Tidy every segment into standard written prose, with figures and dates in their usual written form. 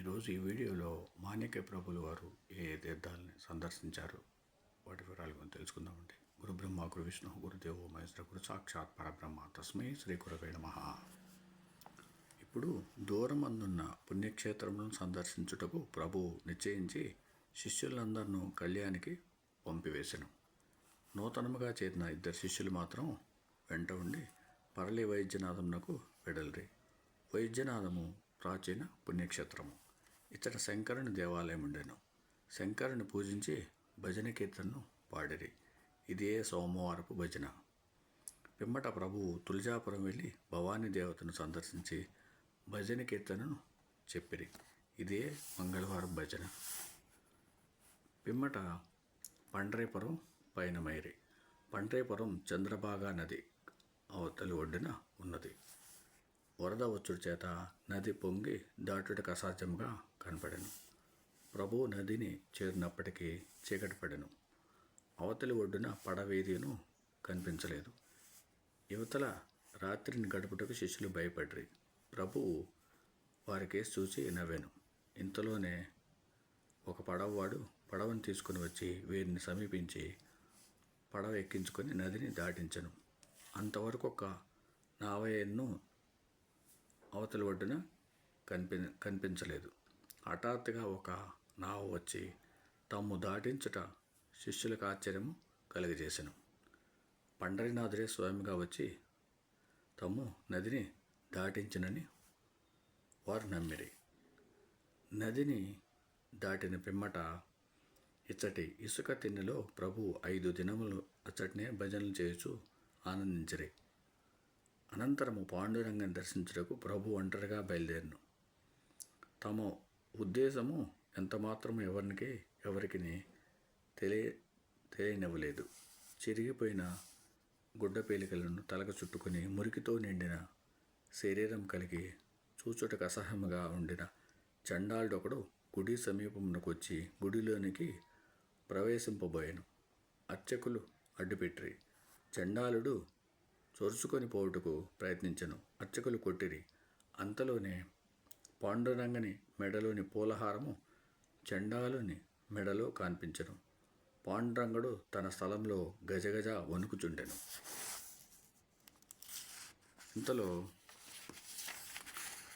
ఈరోజు ఈ వీడియోలో మాణిక్య ప్రభులు వారు ఏ తీర్థాలని సందర్శించారు వాటి వివరాలు గురించి తెలుసుకుందామండి. గురు బ్రహ్మ గురు విష్ణు గురుదేవో మహేశ్వర గురు సాక్షాత్ పరబ్రహ్మ తస్మై శ్రీ గురవే నమః. ఇప్పుడు దూరమందున్న పుణ్యక్షేత్రములను సందర్శించుటకు ప్రభువు నిశ్చయించి శిష్యులందరినూ కళ్యాణికి పంపివేశను. నూతనముగా చేరిన ఇద్దరు శిష్యులు మాత్రం వెంట ఉండి పరళి వైద్యనాథమునకు వెడలిరి. వైద్యనాథము ప్రాచీన పుణ్యక్షేత్రము. ఇచ్చట శంకరుని దేవాలయం ఉండెను. శంకరుని పూజించి భజన కీర్తనను పాడిరి. ఇదే సోమవారపు భజన. పిమ్మట ప్రభువు తులజాపురం వెళ్ళి భవానీ దేవతను సందర్శించి భజన కీర్తనను చెప్పిరి. ఇదే మంగళవారం భజన. పిమ్మట పండ్రేపురం పయనమైరి. పండ్రేపురం చంద్రభాగా నది అవతలి ఒడ్డున ఉన్నది. వరద వచ్చుడు చేత నది పొంగి దాటుటకు అసాధ్యముగా కనపడెను. ప్రభువు నదిని చేరినప్పటికీ చీకటి పడెను. అవతలి ఒడ్డున పడవేదిను కనిపించలేదు. యువతల రాత్రిని గడుపుటకు శిష్యులు భయపడ్రి. ప్రభువు వారికేసి చూసి నవ్వెను. ఇంతలోనే ఒక పడవవాడు పడవను తీసుకుని వచ్చి వీరిని సమీపించి పడవ ఎక్కించుకొని నదిని దాటించెను. అంతవరకు ఒక నావయన్ను అవతలి ఒడ్డున కనిపించలేదు. హఠాత్తుగా ఒక నావ వచ్చి తాము దాటించుట శిష్యులకు ఆశ్చర్యము కలుగజేసెను. పండరీనాథుడే స్వయంగా వచ్చి తాము నదిని దాటించినని వారు నమ్మిరి. నదిని దాటిన పిమ్మట ఇచ్చటి ఇసుక తిన్నెలో ప్రభు 5 దినములు అచ్చటినే భజనలు చేయుచు ఆనందించిరి. అనంతరము పాండురంగని దర్శించుటకు ప్రభు ఒంటరిగా బయలుదేరను. తమ ఉద్దేశము ఎంతమాత్రము ఎవరికి తెలియనివ్వలేదు. చిరిగిపోయిన గుడ్డ పేలికలను తలకు చుట్టుకుని మురికితో నిండిన శరీరం కలిగి చూచుటకు అసహ్యముగా ఉండిన చండాలుడొకడు గుడి సమీపమునకు వచ్చి గుడిలోనికి ప్రవేశింపబోయెను. అర్చకులు అడ్డుపెట్టిరి. చండాలుడు చొరుచుకొని పోవుటకు ప్రయత్నించెను. అర్చకులు కొట్టిరి. అంతలోనే పాండురంగని మెడలోని పూలహారము చండాలుని మెడలో కనిపించెను. పాండురంగడు తన స్థలంలో గజగజ వణుకుచుండెను. ఇంతలో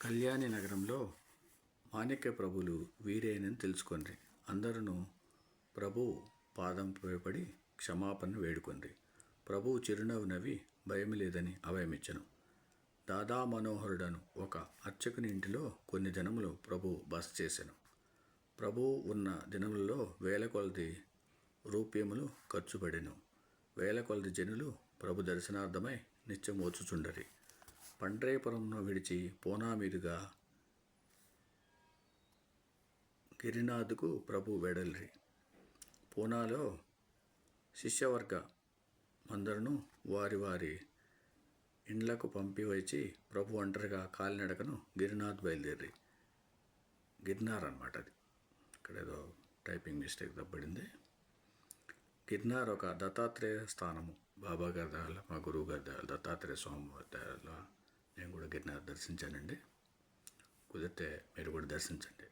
కళ్యాణి నగరంలో మాణిక్య ప్రభులు వీరేనని తెలుసుకొండ్రి. అందరూ ప్రభు పాదం పడి క్షమాపణ వేడుకొండ్రి. ప్రభువు చిరునవ్వు నవ్వి భయం లేదని అభయమిచ్చెను. దాదా మనోహరుడను ఒక అర్చకుని ఇంటిలో కొన్ని దినములు ప్రభు బస చేసెను. ప్రభువు ఉన్న దినములలో వేల కొలది రూప్యములు ఖర్చుపడెను. వేల కొలది జనులు ప్రభు దర్శనార్థమై నిత్యం వచ్చుచుండరి. పండ్రేపురంను విడిచి పూనా మీదుగా గిరినాథ్కు ప్రభు వెడలిరి. పూనాలో శిష్యవర్గ అందరూ వారి ఇండ్లకు పంపివచ్చి ప్రభు ఒంటరిగా కాలినడకను గిరినాథ్ బయలుదేరి. గిర్నార్ అన్నమాట అది. ఇక్కడ ఏదో టైపింగ్ మిస్టేక్ తప్పబడింది. గిర్నార్ ఒక దత్తాత్రేయ స్థానము. బాబా గారి దయాల, మా గురువు గారి దయాల, దత్తాత్రేయ స్వామి దయాల నేను కూడా గిర్నార్ దర్శించానండి. కుదిరితే మీరు కూడా దర్శించండి.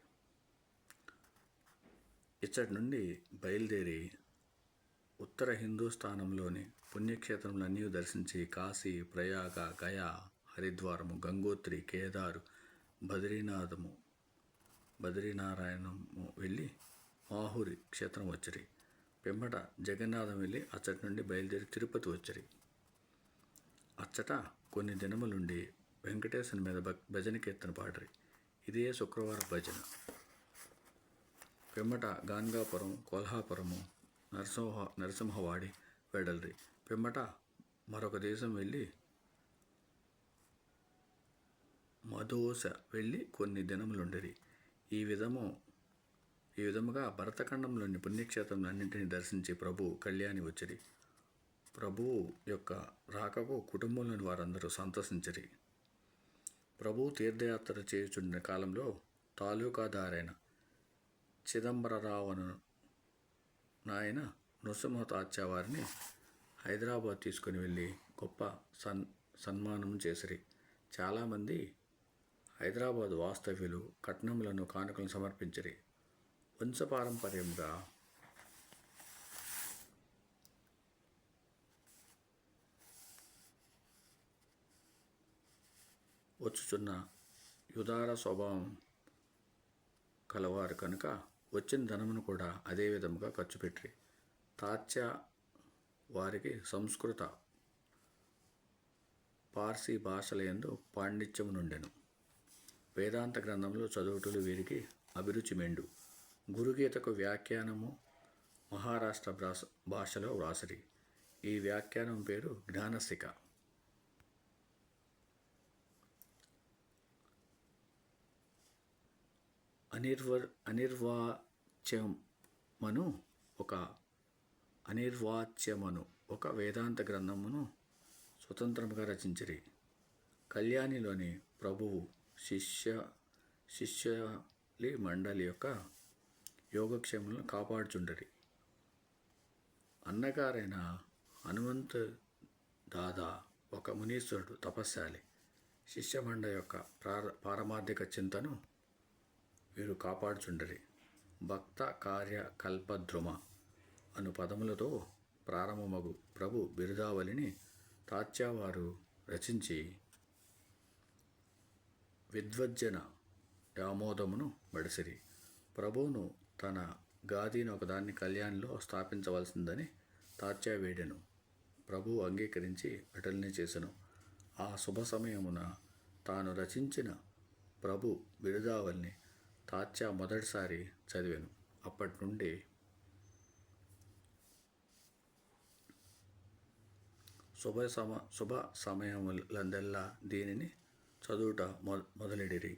ఇచ్చటి నుండి బయలుదేరి ఉత్తర హిందూస్థానంలోని పుణ్యక్షేత్రములన్నీ దర్శించి కాశీ, ప్రయాగ, గయా, హరిద్వారము, గంగోత్రి, కేదారు, బద్రీనారాయణము వెళ్ళి మాహురి క్షేత్రం వచ్చిరి. పిమ్మట జగన్నాథం వెళ్ళి అచ్చటి నుండి బయలుదేరి తిరుపతి వచ్చిరి. అచ్చట కొన్ని దినములుండి వెంకటేశ్వరుని మీద భజన కీర్తన పాడిరి. ఇదే శుక్రవార భజన. పిమ్మట గాన్గాపురం, కొల్హాపురము, నరసింహవాడి వెడల్రి. పిమ్మట మరొక దేశం వెళ్ళి మదోస వెళ్ళి కొన్ని దినములుండిరి. ఈ విధముగా భరతఖండంలోని పుణ్యక్షేత్రములన్నింటినీ దర్శించి ప్రభు కళ్యాణి వచ్చిరి. ప్రభువు యొక్క రాకకు కుటుంబంలోని వారందరూ సంతోషించిరి. ప్రభువు తీర్థయాత్ర చేయుచుండిన కాలంలో తాలూకాదారైన చిదంబరరావును నాయన నృసింహతాత్య వారిని హైదరాబాద్ తీసుకుని వెళ్ళి గొప్ప సన్మానం చేసిరి. చాలామంది హైదరాబాదు వాస్తవ్యులు కట్నములను కానుకలను సమర్పించిరి. వంశపారంపర్యముగా వచ్చుచున్న యుదార స్వభావం కలవారు కనుక వచ్చిన ధనమును కూడా అదే విధముగా ఖర్చు పెట్టిరి. తాత్యా వారికి సంస్కృత పార్సీ భాషలయందు పాండిత్యము నుండెను. వేదాంత గ్రంథములు చదువుటలు వీరికి అభిరుచి మెండు. గురుగీతకు వ్యాఖ్యానము మహారాష్ట్ర భాషలో వ్రాసిరి. ఈ వ్యాఖ్యానం పేరు జ్ఞానశిఖ. అనిర్వాచ్యమను ఒక వేదాంత గ్రంథమును స్వతంత్రముగా రచించిరి. కళ్యాణిలోని ప్రభువు శిష్యులి మండలి యొక్క యోగక్షేమాలను కాపాడుచుండరి. అన్నగారైన హనుమంతు దాదా ఒక మునీశ్వరుడు తపస్శాలి. శిష్యమండ యొక్క పారమార్థిక చింతను వీరు కాపాడుచుండరి. భక్త కార్య కల్పద్రుమ అను పదములతో ప్రారంభమగు ప్రభు బిరుదావళిని తాత్యావారు రచించి విద్వజ్జన యామోదమును బడిసిరి. ప్రభువును తన గాదిని ఒకదాన్ని కళ్యాణిలో స్థాపించవలసిందని తాత్యా వేడెను. ప్రభువు అంగీకరించి అటులనే చేసెను. ఆ శుభ సమయమున తాను రచించిన ప్రభు బిరుదావళిని తాత్యా మొదటిసారి చదివెను. అప్పటి నుండి శుభ సమయములందెల్లా దీనిని చదువుట మొదలెడిరి.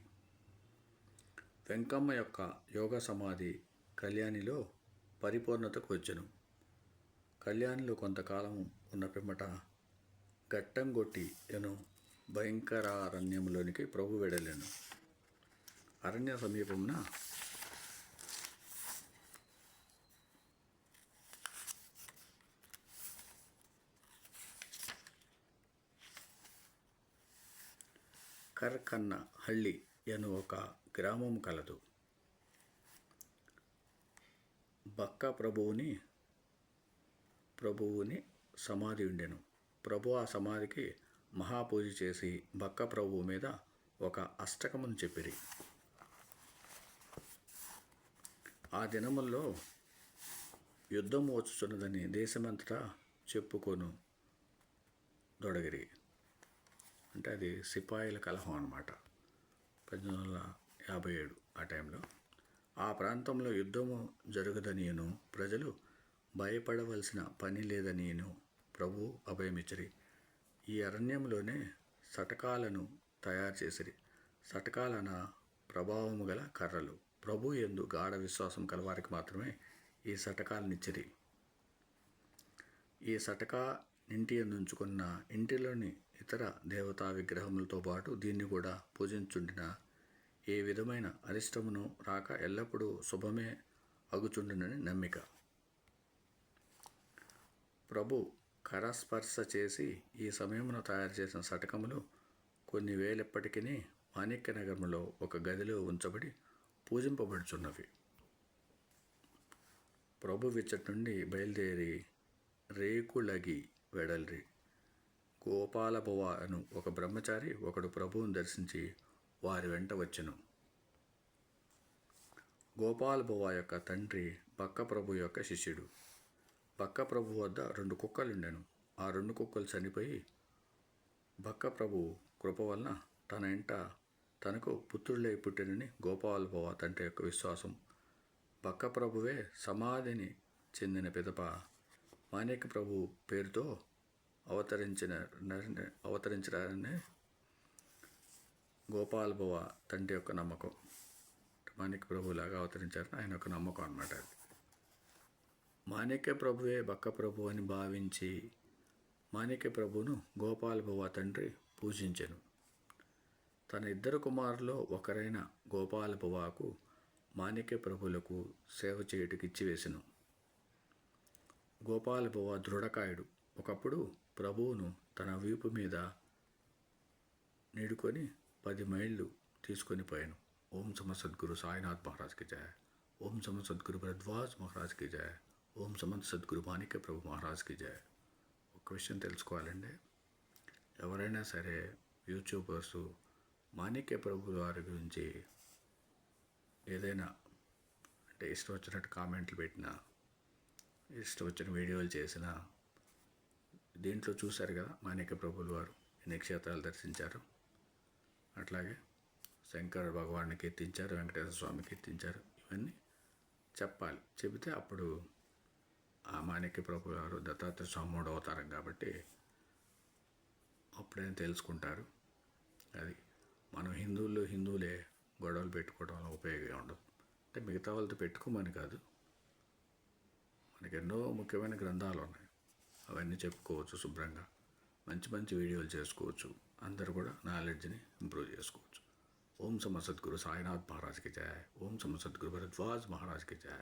వెంకమ్మ యొక్క యోగ సమాధి కళ్యాణిలో పరిపూర్ణతకు వచ్చెను. కళ్యాణిలో కొంతకాలం ఉన్న పిమ్మట గట్టంగొట్టి ఎను భయంకరారణ్యములోనికి ప్రభు వెడలెను. అరణ్య సమీపమున కర్కన్న హళ్ళి ఎను ఒక గ్రామం కలదు. బక్క ప్రభువుని సమాధి ఉండెను. ప్రభు ఆ సమాధికి మహాపూజ చేసి బక్క ప్రభువు మీద ఒక అష్టకమును చెప్పిరి. ఆ దినముల్లో యుద్ధము వచ్చుచున్నదని దేశమంతటా చెప్పుకొను దొడగిరి. అంటే అది సిపాయిల కలహం అన్నమాట. 1857 ఆ టైంలో. ఆ ప్రాంతంలో యుద్ధము జరుగుదనియను, ప్రజలు భయపడవలసిన పని లేదనియను ప్రభు అభయమిచ్చిరి. ఈ అరణ్యంలోనే సటకాలను తయారు చేసిరి. సటకాలన ప్రభావము గల కర్రలు. ప్రభు యందు గాఢ విశ్వాసం కలవారికి మాత్రమే ఈ సటకాలనిచ్చిరి. ఈ సటకా ఇంటి ఉంచుకున్న ఇంటిలోని ఇతర దేవతా విగ్రహములతో పాటు దీన్ని కూడా పూజించుండిన ఏ విధమైన అరిష్టమును రాక ఎల్లప్పుడూ శుభమే అగుచుండునని నమ్మిక. ప్రభు కరస్పర్శ చేసి ఈ సమయమున తయారు చేసిన సటకములు కొన్ని వేలెప్పటికీ మాణిక్య నగరములో ఒక గదిలో ఉంచబడి పూజింపబడుచున్నవి. ప్రభు విచ్చటి నుండి బయలుదేరి రేకులగి వెడల్రి. గోపాలభువ అను ఒక బ్రహ్మచారి ఒకడు ప్రభువును దర్శించి వారి వెంట వచ్చెను. గోపాలభువ యొక్క తండ్రి బక్క ప్రభు యొక్క శిష్యుడు. బక్క ప్రభు వద్ద 2 కుక్కలుండెను. ఆ 2 కుక్కలు చనిపోయి బక్క ప్రభు కృప వలన తన ఇంట తనకు పుత్రులై పుట్టినని గోపాలభువ తండ్రి యొక్క విశ్వాసం. బక్క ప్రభువే సమాధిని చెందిన పిదప మాణిక్య ప్రభు పేరుతో అవతరించారని గోపాలభువ తండ్రి యొక్క నమ్మకం. మాణిక్య ప్రభులాగా అవతరించారని ఆయన యొక్క నమ్మకం అన్నమాట. అది మాణిక్య ప్రభువే బక్క ప్రభు అని భావించి మాణిక్య ప్రభువును గోపాలభువ తండ్రి పూజించెను. తన 2 కుమారుల్లో ఒకరైన గోపాలభువకు మాణిక్య ప్రభులకు సేవ చేయుటకు ఇచ్చివేసెను. గోపాలభువ దృఢకాయుడు. ఒకప్పుడు ప్రభువును తన వీపు మీద నీడుకొని 10 మైళ్ళు తీసుకొని పోయాను. ఓం సమ సద్గురు సాయినాథ్ మహారాజ్కి జయ. ఓం సమ సద్గురు భరద్వాజ్ మహారాజ్కి జయ. ఓం సమత్ సద్గురు మాణిక్య ప్రభు మహారాజ్కి జయ. ఒక విషయం తెలుసుకోవాలండి, ఎవరైనా సరే యూట్యూబర్స్ మాణిక్య ప్రభు వారి గురించి ఏదైనా అంటే ఇష్టం వచ్చినట్టు కామెంట్లు పెట్టినా, ఇష్టం వచ్చిన వీడియోలు చేసినా, దీంట్లో చూశారు కదా మాణిక్య ప్రభులు వారు ఎన్ని క్షేత్రాలు దర్శించారు. అట్లాగే శంకర భగవాన్ని కీర్తించారు, వెంకటేశ్వర స్వామి కీర్తించారు. ఇవన్నీ చెప్పాలి. చెబితే అప్పుడు ఆ మాణిక్య ప్రభు వారు దత్తాత్రేయ స్వామి 3వ అవతారం కాబట్టి అప్పుడైనా తెలుసుకుంటారు. అది మనం హిందువులే గొడవలు పెట్టుకోవడం వల్ల ఉపయోగం ఉండదు. అంటే మిగతా వాళ్ళతో పెట్టుకోమని కాదు, మనకి ఎన్నో ముఖ్యమైన గ్రంథాలు ఉన్నాయి, అవన్నీ చెప్పుకోవచ్చు. శుభ్రంగా మంచి మంచి వీడియోలు చేసుకోవచ్చు. అందరూ కూడా నాలెడ్జ్ని ఇంప్రూవ్ చేసుకోవచ్చు. ఓం సమ సద్గురు సాయినాథ్ మహారాజ్కి జయ. ఓం సమ సద్గురు భరద్వాజ్ మహారాజ్కి జయ.